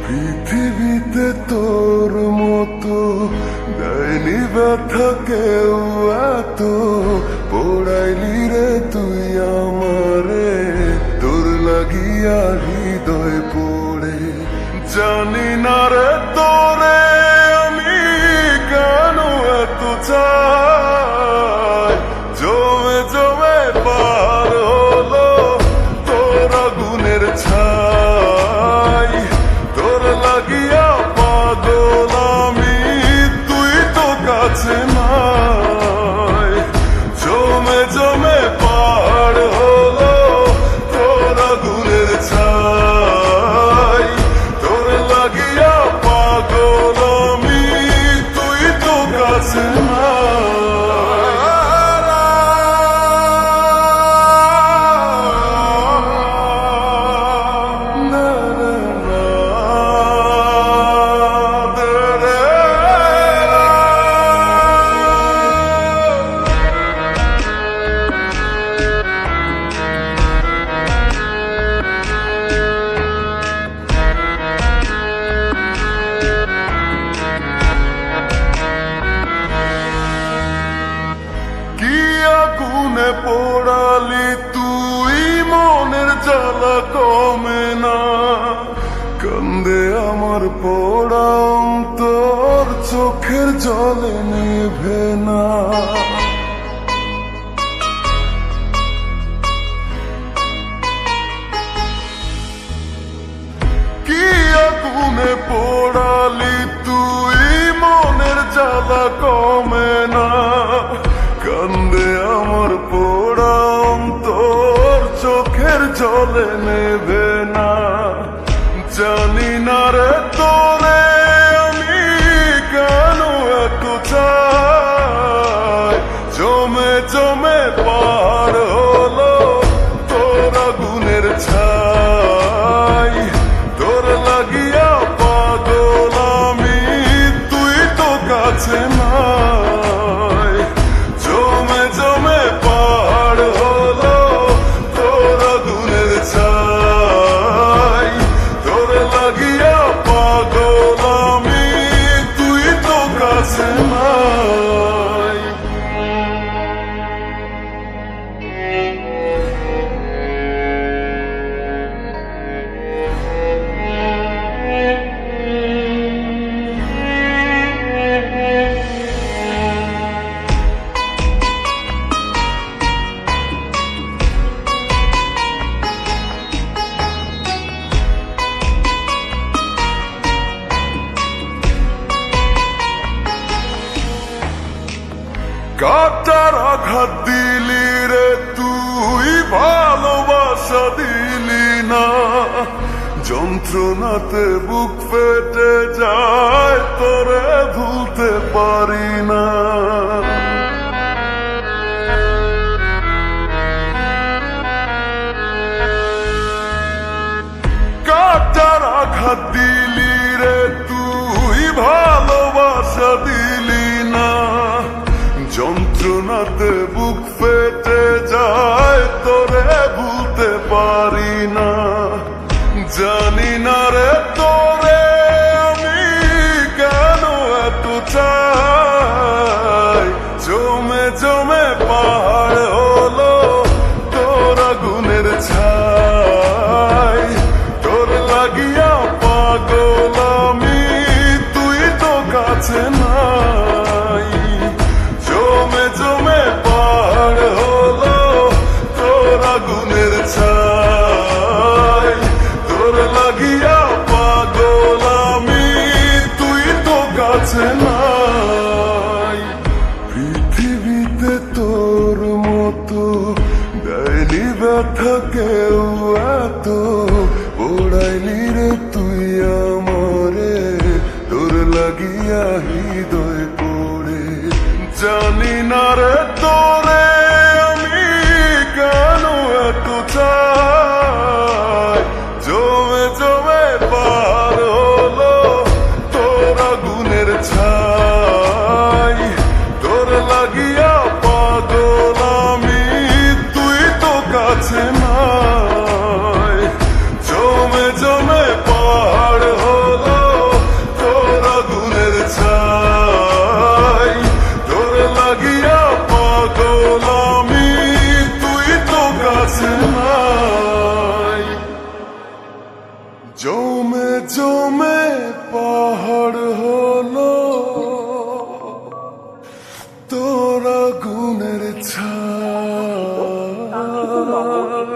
পৃথিবীতে তোর মতো দেয়নি ব্যথা কেউ এত, পোড়াইলি রে তুই আমারে, তোর লাগিয়া হৃদয় পড়ে। জানি না রে তোরে আমি কেন এত চাই, জমে জমে পার হলো তোর আগুনের ছাই। তোর লাগিয়া পাগল আমি, তুই তো কাছে নাই। জমে জমে পার হলো তোর আগুনের ছাই। তোর লাগিয়া পাগল আমি, তুই তো কাছে আগুনে পোড়ালি তুই, মনের জ্বালা কমে না। কান্দে আমার পোড়া অন্তর, চোখের জলে নিভে না। কি আগুনে পোড়ালি তুই, মনের জ্বালা কমে না। কান্দে আমার পোড়া অন্তর, চোখের জলে নেবে না। জানি না রে তোরে আমি কেন এত চাই, জমে জমে পার হলো তোর আগুনের ছাই। তোর লাগিয়া পাগল আমি, তুই তো কাছে নাই। জমে জমে পার হলো তোর আগুনের ছাই। তোর লাগিয়া পাগল আমি, তুই তো কাছে নাই। কাটার আঘাত দিলি রে তুই, ভালোবাসা দিলি না। যন্ত্রণাতে বুক ফেটে যায়, তোরে ভুলতে পারি না। কাটার আঘাত দিলি রে তুই, ভালোবাসা দিলি না। যন্ত্রণাতে বুক ফেটে যায়, তোরে ভুলতে পারি না। জানি না রে তোরে আমি কেন এত চাই, জমে জমে পাহাড় হলো তোর আগুনের ছাই। তোর লাগিয়া পাগল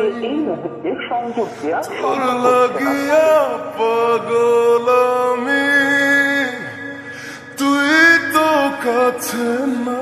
আপনাকে এই মুহূর্তে সংযোগ দেওয়া তোর লাগিয়া পাগল আমি, তুই তো কাছে না।